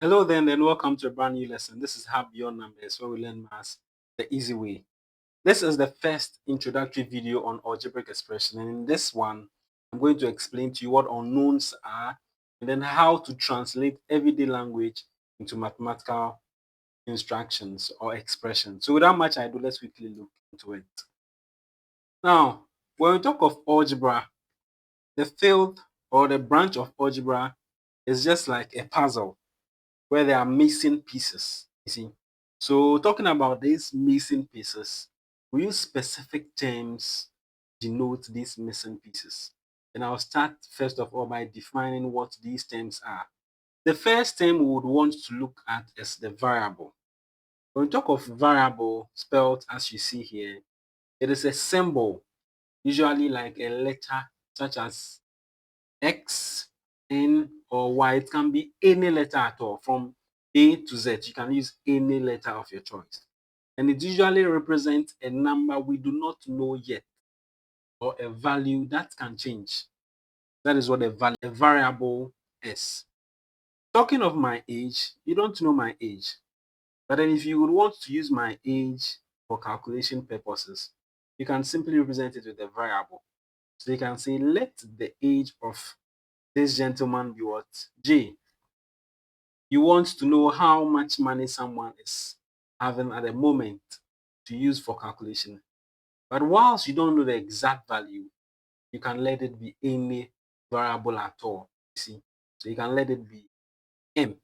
Hello then, and welcome to a brand new lesson. This is How Beyond Numbers, where we learn maths the easy way. This is the first introductory video on algebraic expression, and in this one, I'm going to explain to you what unknowns are, and then how to translate everyday language into mathematical instructions or expressions. So without much ado, let's quickly look into it. Now, when we talk of algebra, the field or the branch of algebra is just like a puzzle where there are missing pieces. You see, so talking about these missing pieces, we use specific terms to denote these missing pieces. And I'll start first of all by defining what these terms are. The first term we would want to look at is the variable. When we talk of variable, spelled as you see here, it is a symbol, usually like a letter such as X, N, or Y. It can be any letter at all from A to Z. You can use any letter of your choice. And it usually represents a number we do not know yet or a value that can change. That is what a variable is. Talking of my age, you don't know my age. But then if you would want to use my age for calculation purposes, you can simply represent it with a variable. So you can say, let the age of this gentleman be what? J. You want to know how much money someone is having at the moment to use for calculation. But whilst you don't know the exact value, you can let it be any variable at all. You see, so you can let it be M.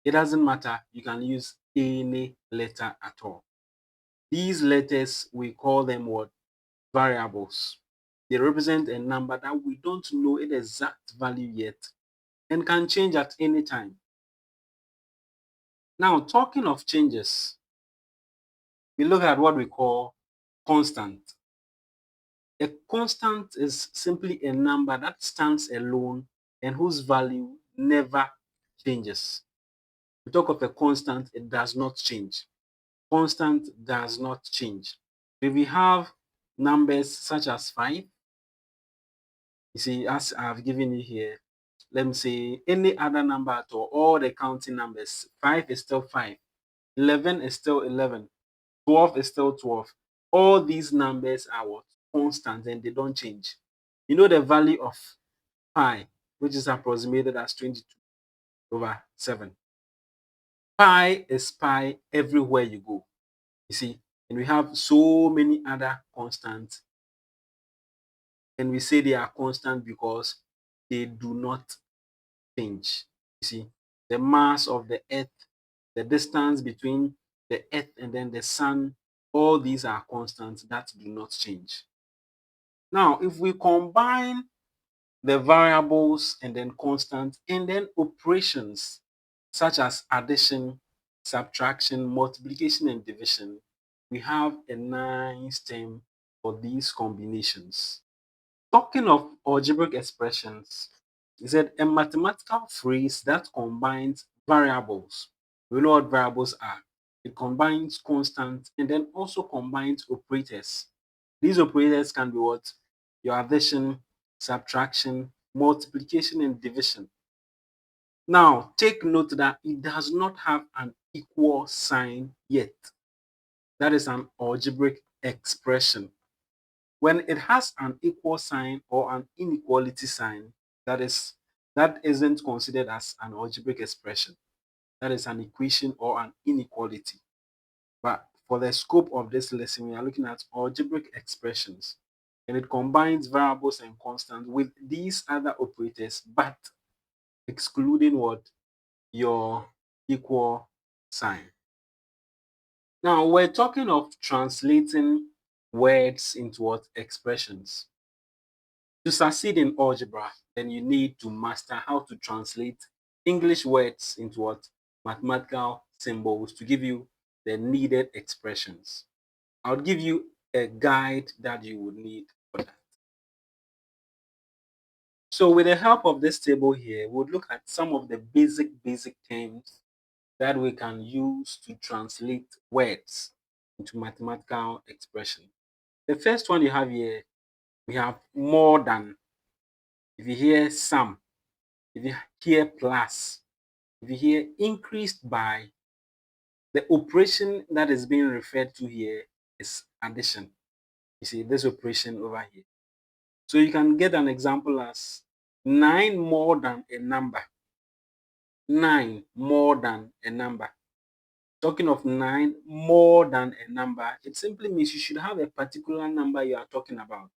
It doesn't matter. You can use any letter at all. These letters, we call them what? Variables. They represent a number that we don't know its exact value yet and can change at any time. Now, talking of changes, we look at what we call constant. A constant is simply a number that stands alone and whose value never changes. We talk of a constant, it does not change. Constant does not change. If we have numbers such as 5, you see, as I've given you here, let me say any other number at all the counting numbers, 5 is still 5, 11 is still 11, 12 is still 12. All these numbers are what? Constant and they don't change. You know the value of pi, which is approximated as 22/7. Pi is pi everywhere you go. You see, and we have so many other constants, and we say they are constant because they do not change. You see, the mass of the earth, the distance between the earth and then the sun, all these are constants that do not change. Now, if we combine the variables and then constants and then operations such as addition, subtraction, multiplication, and division, we have a nice term for these combinations. Talking of algebraic expressions, is that a mathematical phrase that combines variables. We know what variables are. It combines constants and then also combines operators. These operators can be what? Your addition, subtraction, multiplication, and division. Now, take note that it does not have an equal sign yet. That is an algebraic expression. When it has an equal sign or an inequality sign, that isn't considered as an algebraic expression. That is an equation or an inequality. But for the scope of this lesson, we are looking at algebraic expressions, and it combines variables and constants with these other operators, but excluding what? Your equal sign. Now, we're talking of translating words into what? Expressions. To succeed in algebra, then you need to master how to translate English words into what? Mathematical symbols to give you the needed expressions. I'll give you a guide that you would need for that. So with the help of this table here, we'll look at some of the basic terms that we can use to translate words into mathematical expression. The first one you have here We have more than. If you hear sum, if you hear plus, if you hear increased by, the operation that is being referred to here is addition. You see, this operation over here. So you can get an example as 9 more than a number. 9 more than a number. Talking of 9 more than a number, it simply means you should have a particular number you are talking about.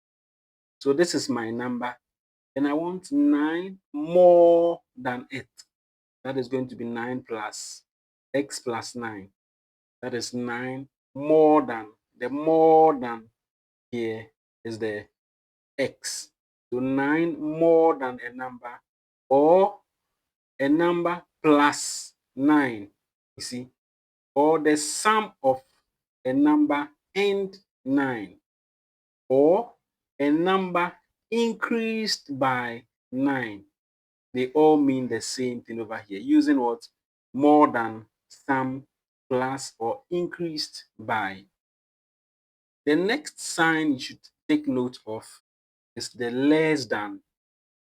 So this is my number, and I want 9 more than it. That is going to be 9 plus x plus 9. That is 9 more than. The more than here is the x. So 9 more than a number, or a number plus 9. You see, or the sum of a number and 9, or a number increased by 9. They all mean the same thing over here, using what? More than, sum, plus, or increased by. The next sign you should take note of is the less than,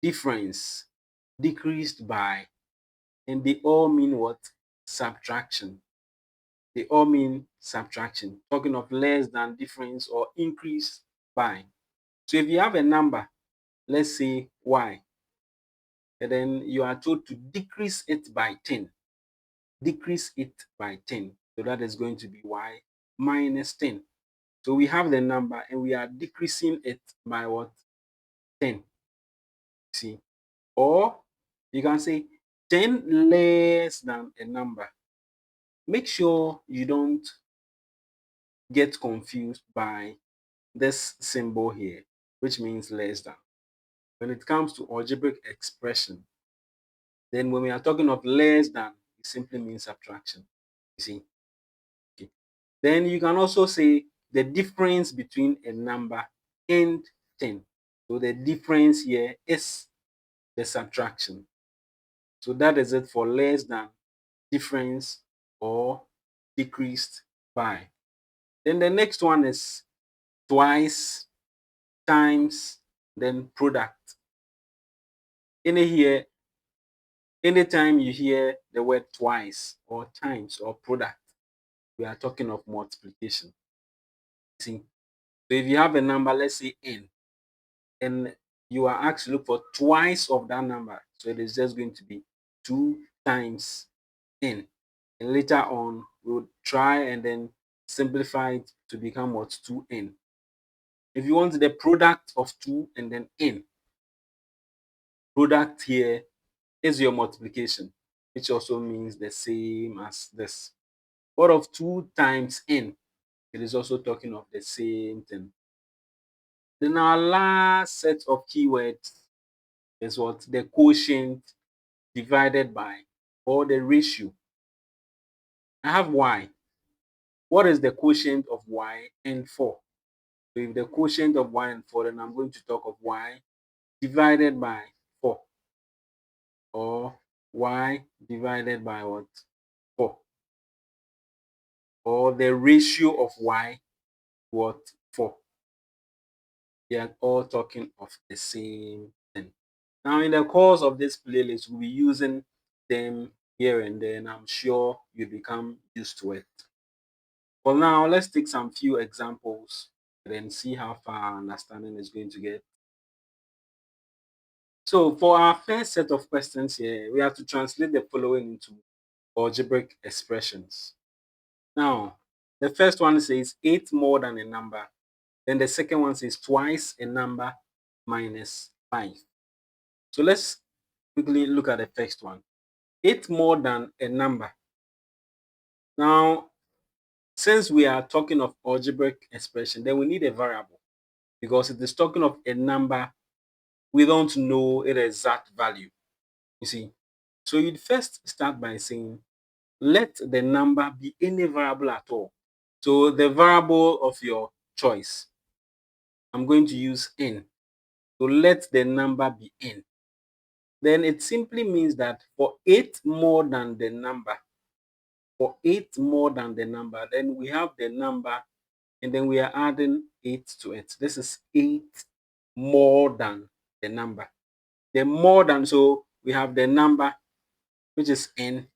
difference, decreased by, and they all mean what? Subtraction. They all mean subtraction. Talking of less than, difference, or increase by. So if you have a number, let's say y, and then you are told to decrease it by 10. Decrease it by 10. So that is going to be y minus 10. So we have the number and we are decreasing it by what? 10. See? Or you can say 10 less than a number. Make sure you don't get confused by this symbol here, which means less than. When it comes to algebraic expression, then when we are talking of less than, it simply means subtraction. You see? Okay. Then you can also say the difference between a number and 10. So the difference here is the subtraction. So that is it for less than, difference, or decreased by. Then the next one is twice, times, then product. Anytime you hear the word twice or times or product, we are talking of multiplication. See, so if you have a number, let's say n, and you are asked to look for twice of that number, so it is just going to be 2 times n. And later on, we'll try and then simplify it to become what? 2n. If you want the product of 2 and then n, product here is your multiplication, which also means the same as this. What of 2 times n? It is also talking of the same thing. Then our last set of keywords is what? The quotient divided by, or the ratio. I have y. What is the quotient of y and 4? So if the quotient of y and 4, then I'm going to talk of y divided by 4, or y divided by what? 4, or the ratio of y what? 4. They are all talking of the same thing. Now, in the course of this playlist, we'll be using them here and there, and I'm sure you become used to it. For now, let's take some few examples and then see how far our understanding is going to get. So for our first set of questions here, we have to translate the following into algebraic expressions. Now, the first one says 8 more than a number. Then the second one says twice a number minus 5. So let's quickly look at the first one. 8 more than a number. Now, since we are talking of algebraic expression, then we need a variable, because it is talking of a number we don't know its exact value. You see, so you'd first start by saying, let the number be any variable at all. So the variable of your choice, I'm going to use n. So let the number be n. Then it simply means that for 8 more than the number, then we have the number and then we are adding 8 to it. This is 8 more than the number. The more than, so we have the number, which is n,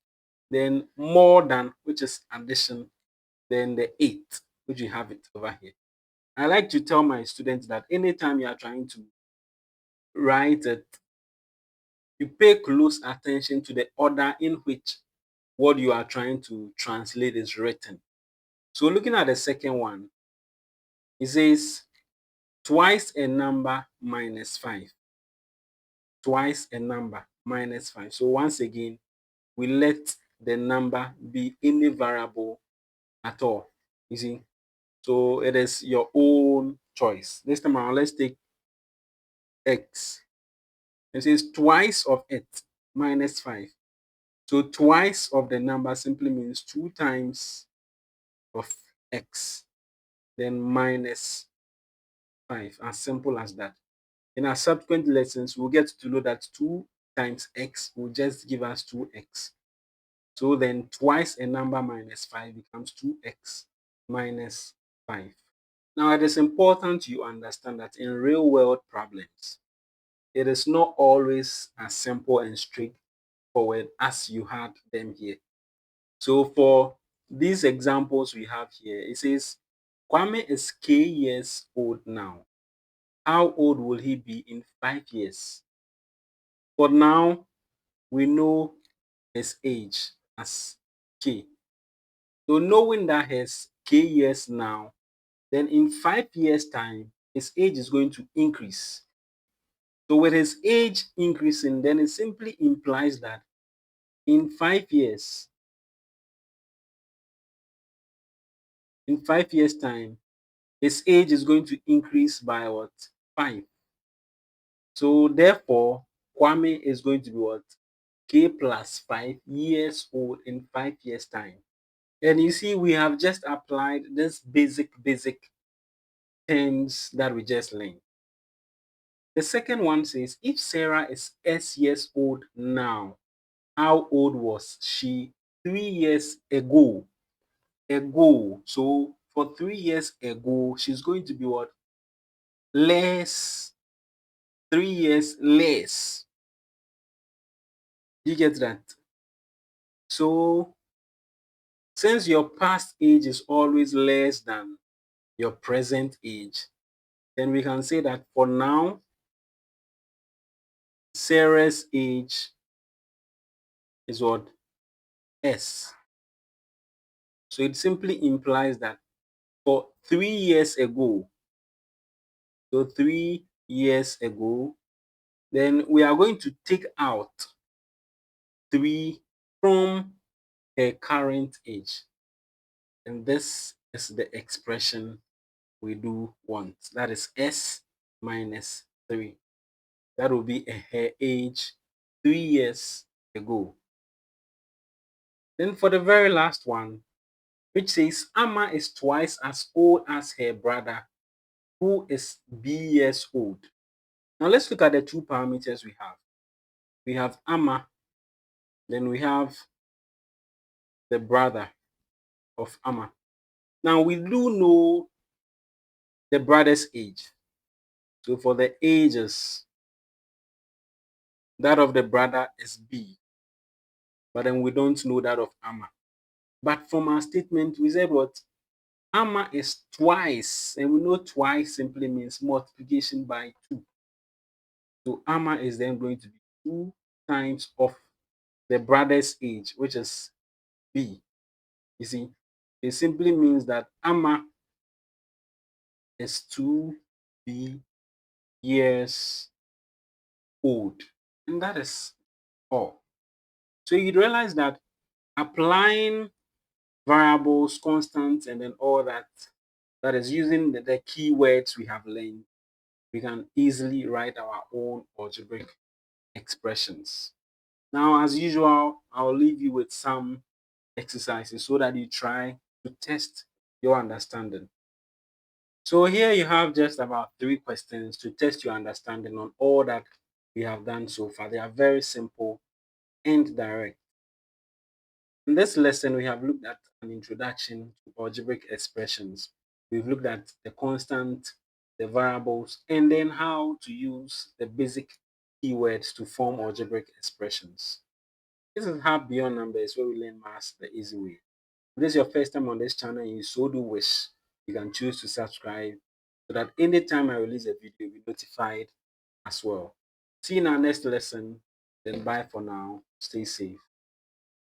then more than, which is addition, then the 8, which we have it over here. I like to tell my students that anytime you are trying to write it, you pay close attention to the order in which what you are trying to translate is written. So looking at the second one, it says twice a number minus 5. Twice a number minus 5. So once again, we let the number be any variable at all. You see? So it is your own choice. This time around, let's take x. It says twice of it minus 5. So twice of the number simply means 2 times of x, then minus 5. As simple as that. In our subsequent lessons, we'll get to know that 2 times x will just give us 2x. So then twice a number minus 5 becomes 2x minus 5. Now, it is important you understand that in real world problems, it is not always as simple and straightforward as you had them here. So for these examples we have here, it says Kwame is K years old now. How old will he be in 5 years? For now, we know his age as K. So knowing that he's K years now, then in 5 years' time, his age is going to increase. So with his age increasing, then it simply implies that in 5 years, in 5 years' time, his age is going to increase by what? 5. So therefore, Kwame is going to be what? K plus 5 years old in 5 years' time. And you see, we have just applied this basic terms that we just learned. The second one says, if Sarah is S years old now, how old was she 3 years ago? Ago. So for 3 years ago, she's going to be what? Less. 3 years less. You get that? So since your past age is always less than your present age, then we can say that for now, Sarah's age is what? S. So it simply implies that for 3 years ago, so 3 years ago, then we are going to take out 3 from her current age. And this is the expression we do want. That is S minus 3. That will be her age 3 years ago. Then for the very last one, which says Amma is twice as old as her brother, who is B years old. Now let's look at the two parameters we have. We have Amma, then we have the brother of Amma. Now we do know the brother's age. So for the ages, that of the brother is B, but then we don't know that of Amma. But from our statement, we said what? Amma is twice, and we know twice simply means multiplication by 2. So Amma is then going to be 2 times of the brother's age, which is B. You see, it simply means that Amma is 2B years old. And that is all. So you realize that applying variables, constants, and then all that, that is using the keywords we have learned, we can easily write our own algebraic expressions. Now, as usual, I'll leave you with some exercises so that you try to test your understanding. So here you have just about 3 questions to test your understanding on all that we have done so far. They are very simple and direct. In this lesson, we have looked at an introduction to algebraic expressions. We've looked at the constant the variables, and then how to use the basic keywords to form algebraic expressions. This is how Beyond Numbers, where we learn maths the easy way. If this is your first time on this channel and you so do wish, you can choose to subscribe so that anytime I release a video, you'll be notified as well. See you in our next lesson. Then bye for now. Stay safe.